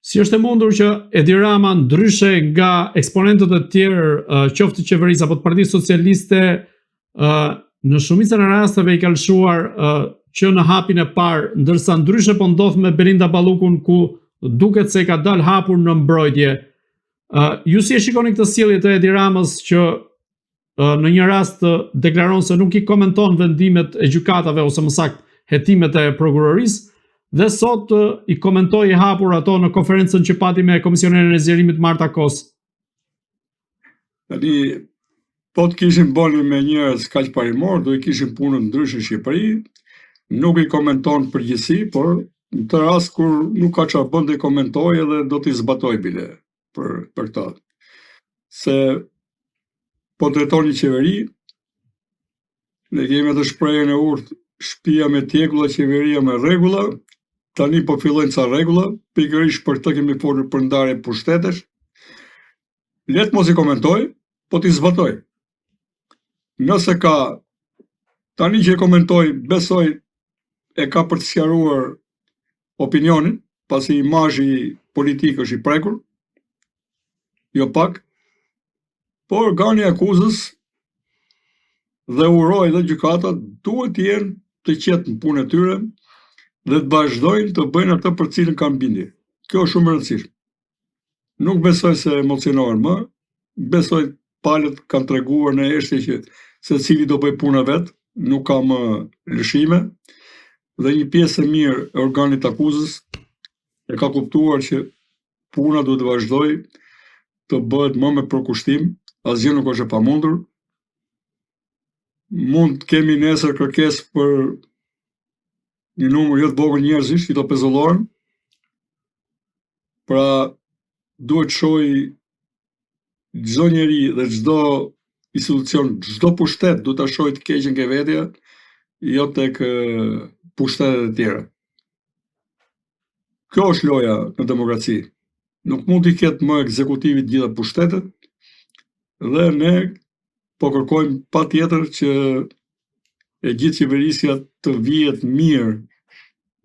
Si është e mundur që Edi Rama, ndryshe nga eksponentët e tjerë, qoftë të qeverisë apo të Partisë Socialiste, në shumicën e rasteve i ka lëshuar që në hapin e parë, ndërsa ndryshe po ndodh me Belinda Ballukun, ku duket se ka dalë hapur në mbrojtje. Ju si e shikoni këtë sjellje të Edi Ramës që në një rast deklaron se nuk i komenton vendimet e gjykatave ose më saktë hetimet e prokurorisë, dhe sot i komentoi hapur ato në konferencën që pati me komisionerin e zgjerimit Marta Kos. Tani, po të kishin bëni me njerëz kaq parimor, do i kishin punën ndryshe në Shqipëri, nuk i komenton përgjithësi, por në të rast kur nuk ka çfarë bën, do i komentoj edhe do t'i zbatoj bile për këtë. Se po drejton një qeveri, ne kemi të shprehjen e urtë, shtëpia me tjekulla, qeveria me rregulla. Tani po fillojnë ca rregulla, pikërisht për këtë kemi folur për ndarje pushtetesh. Le të mos i komentoj, po t'i zbatoj. Nëse ka, tani që e komentoj, besoj e ka për të sqaruar opinionin, pasi imazhi politik është i prekur, jo pak, por organi i akuzës dhe uroj dhe gjykata duhet të jenë të qetë në punën e tyre, dhe të vazhdojnë të bëjnë atë për cilën kanë bindje. Kjo është shumë e rëndësishme. Nuk besoj se emocionohen më, besoj palët kanë treguar në eshtje që secili do bëj punën vet, nuk ka më lëshime, dhe një pjesë e mirë e organit të akuzës e ka kuptuar që puna duhet të vazhdojë të bëhet më me përkushtim, asgjë nuk është e pamundur. Mund të kemi nesër kërkesë për një numër jo të vogël njerëzish që do pezullohen. Pra duhet shohë çdo njeri dhe çdo institucion, çdo pushtet duhet ta shohë të keqen ke vetja, jo tek pushtetet e tjera. Kjo është loja në demokraci. Nuk mund t'i ketë më ekzekutivi të gjitha pushtetet, dhe ne po kërkojmë patjetër që e gjithë qeverisja të vihet mirë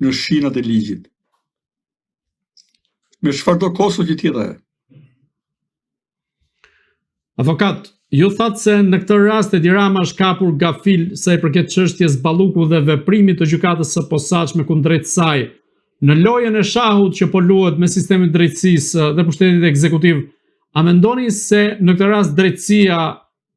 në shinat e ligjit. Me çfarë do kosto që tjetë ajo. Avokat, ju thatë se në këtë rast Edi Rama është kapur gafil sa i përket çështjes Balluku dhe veprimit të gjykatës së posaçme kundrejt saj. Në lojën e shahut që po luhet me sistemin e drejtësisë dhe pushtetit ekzekutiv, a mendoni se në këtë rast drejtësia,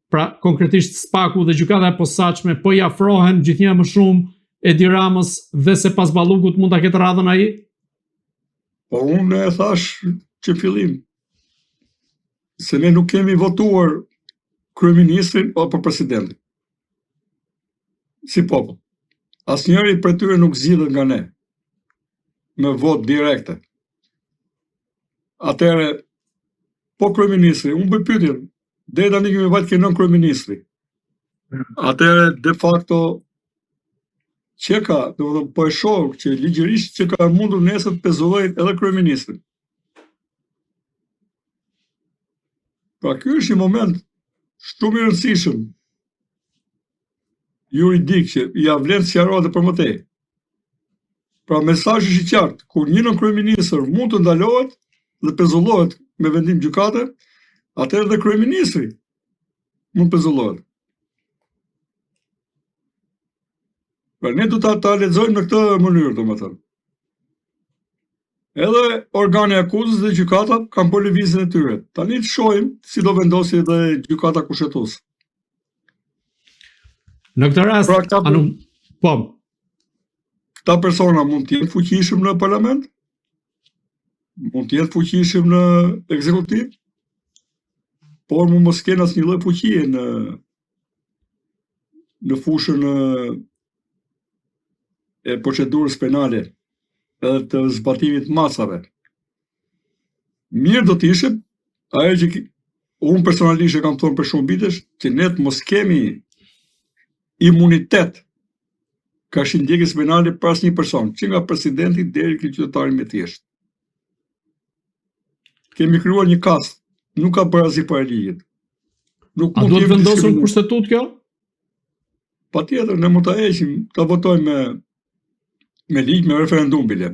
pra konkretisht Spaku dhe gjykata e posaçme, po i afrohen gjithnjë më shumë Edi Ramës dhe se pas Ballukut mund ta ketë radhën ai? Po unë e thash që fillim, se ne nuk kemi votuar kryeministrin apo presidentin. Si popull. Asnjëri prej tyre nuk zgjidhet nga ne me votë direkte. Atëherë, po kryeministri, unë bëj pyetje, deri tani kemi vajtë ke nën kryeministri. Atëherë, de facto, që ka, po e shoh që ligjërisht që ka mundur nesër të pezullojnë edhe kryeministrin. Pra ky është një moment shumë i rëndësishëm juridik që ja vlen të sqarohet për më tej. Pra mesazhi është i qartë, kur një nën kryeministër mund të ndalohet dhe pezullohet me vendim gjykate, atëherë dhe kryeministri mund pezullohet. Pra ne do ta lexojmë në këtë mënyrë, domethënë. Edhe organi i akuzës dhe gjykata kanë bërë lëvizjen e tyre. Tani të shohim si do vendosi edhe gjykata kushtetuese. Në këtë rast, po. Këta persona mund të jenë fuqishëm në parlament, mund të jenë fuqishëm në ekzekutiv, por mos kenë asnjë lloj fuqie në fushën e procedurës penale edhe të zbatimit masave. Mirë do të ishte, ajo që unë personalisht e kam thonë për shumë vitesh, që ne të mos kemi imunitet ka shindjekës penale për asnjë person, që nga presidenti deri ke qytetari me thjesht. Kemi krijuar një kast, nuk ka bërë asnjë para ligjit. A do të vendosur në kushtetut kjo? Patjetër, ne mund ta heqim, ta votojmë me ligj, me referendum bile.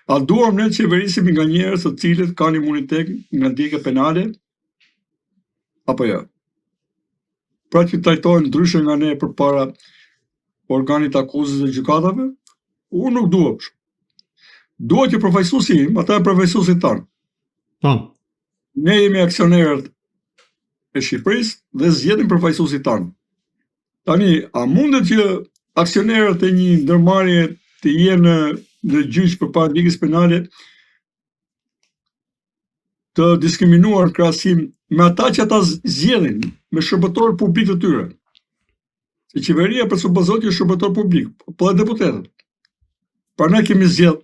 A duam ne të qeverisim nga njerëz të cilët kanë imunitet nga ndjekje penale? Apo jo? Pra që trajtohen ndryshe nga ne përpara organit akuzës dhe gjykatave? Unë nuk dua. Dua që përfaqësuesi im, ata janë përfaqësuesit tanë. Ne jemi aksionerët e Shqipërisë dhe zgjedhim përfaqësuesit tanë. Tani, a mundet që aksionerët e një ndërmarrje të jenë në gjyq përpara ndjekjes penale të diskriminuar në krahasim me ata që ata zgjedhin, me shërbëtorët publik të tyre? Se qeveria presupozohet që është shërbëtor publik, po dhe deputetët. Pra ne kemi zgjedh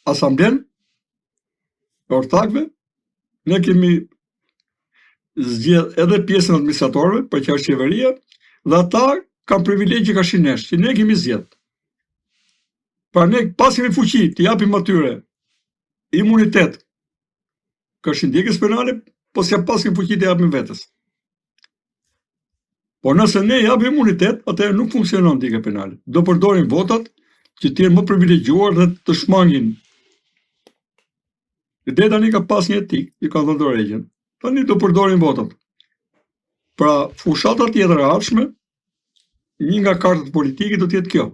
asamblen e ortakëve, ne kemi zgjedh edhe pjesën e administratorëve, për që është qeveria, dhe ata kanë privilegje ka shinesh, që ne kemi zgjedh. Pra ne pas kemi fuqi të japim atyre imunitet ka ndjekjes penale, po s'ja pas kemi fuqi të japim vetes. Po nëse ne japim imunitet, atëherë nuk funksionon ndjekja penale. Do përdorin votat që të jenë më privilegjuar dhe të shmangin. Dhe tani ka pas një etik, që ka dhënë dorëheqjen. Tani do përdorin votat. Pra, fushata tjetër e ardhshme, një nga kartat politike do të jetë kjo.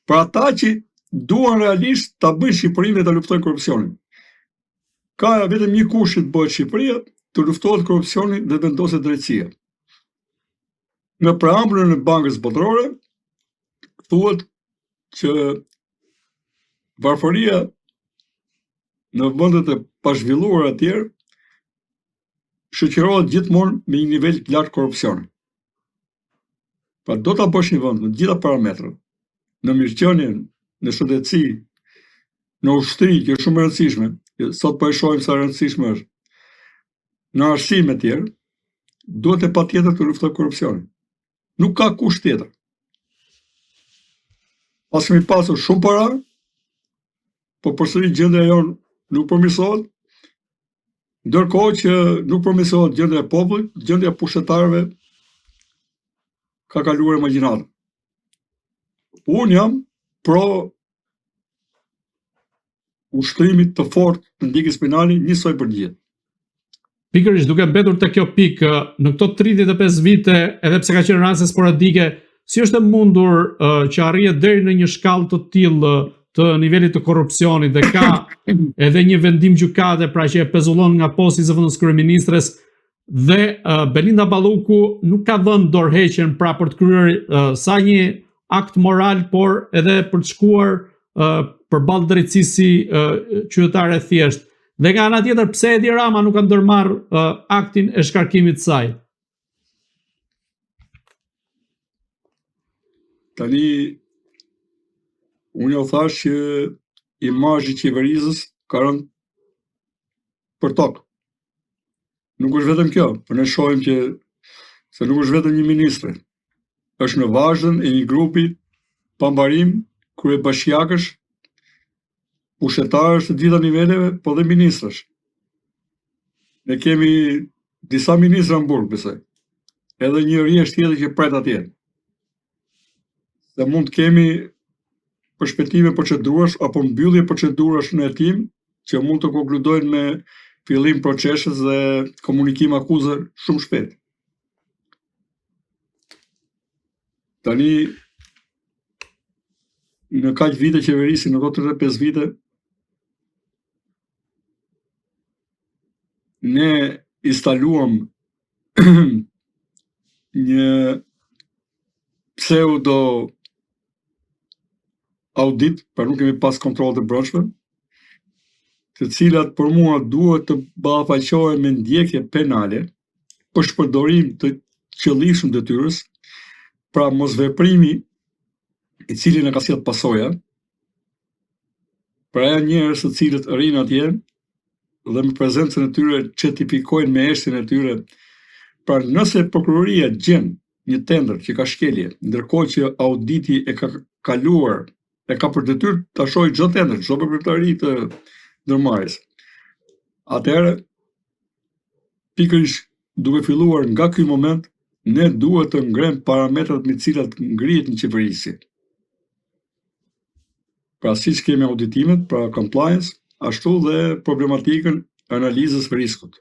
Pra ata që duan realisht ta bëjnë Shqipërinë dhe ta luftojnë korrupsionin. Ka vetëm një kush që të bëhet Shqipëria, të luftohet korrupsioni dhe vendoset drejtësia. Në preambullën e Bankës Botërore thuhet që varfëria në vendet e pazhvilluara të tjerë shoqërohet gjithmonë me një nivel të lartë korrupsioni. Pra do ta bësh një vend në të gjitha parametrat, në mirëqenien, në shëndetësi, në ushtri, që është shumë e rëndësishme, sot po e shohim sa e rëndësishme është, në arsim e tjerë, duhet e patjetër të luftojë korrupsionin. Nuk ka kusht tjetër. Pas kemi pasur shumë para, po përsëri gjendja jonë nuk përmirësohet, ndërkohë që nuk përmirësohet gjendja e popullit, gjendja e pushtetarëve ka kaluar imagjinatën. Unë jam pro ushtrimit të fortë të ndjekjes penale njësoj për gjithë. Pikërisht duke mbetur te kjo pikë, në këto 35 vite, edhe pse ka qenë raste sporadike, si është e mundur që arrihet deri në një shkallë të tillë të nivelit të korrupsionit dhe ka edhe një vendim gjykate, pra që e pezullon nga posti i zëvendës kryeministres, dhe Belinda Balluku nuk ka dhënë dorëheqjen pra për të kryer sa një akt moral, por edhe për të shkuar përballë drejtësisë si qytetare thjesht. Dhe nga ana tjetër, pse Edi Rama nuk ka ndërmarr aktin e shkarkimit të saj? Tani, unë jo thash që imazhi i qeverisës ka rënë për tokë. Nuk është vetëm kjo, por ne shohim që se nuk është vetëm një ministre. Është në vazhdën e një grupi pambarim, kryebashkiakësh, pushtetarësh të gjitha niveleve, po dhe ministrësh. Ne kemi disa ministra në burg, besoj. Edhe një rjesht tjetër që pret atje. Dhe mund të kemi perspektive procedurash apo mbyllje procedurash në hetim që mund të konkludojnë me fillim procesës dhe komunikim akuzë shumë shpejt. Tani, në kaq vite qeverisi, në 35 vite, ne instaluam një pseudo audit, për nuk kemi pas kontrol të brendshme, të cilat për mua duhet të ballafaqohen me ndjekje penale për shpërdorim të qëllishëm detyrës, pra mosveprimi i cili në ka sjellë pasoja, pra janë njerëz të cilët rrinë atje dhe me prezencën e tyre certifikojnë me eshtin e tyre. Pra nëse prokuroria gjen një tender që ka shkelje, ndërkohë që auditi e ka kaluar, e ka për detyrë ta shohë çdo tender, çdo prokuritari të ndërmarrjes. Atëherë, pikërisht duke filluar nga ky moment, ne duhet të ngrem parametrat me të cilat ngrihet një qeverisi. Pra siç kemi auditimet, pra compliance, ashtu dhe problematikën e analizës së riskut.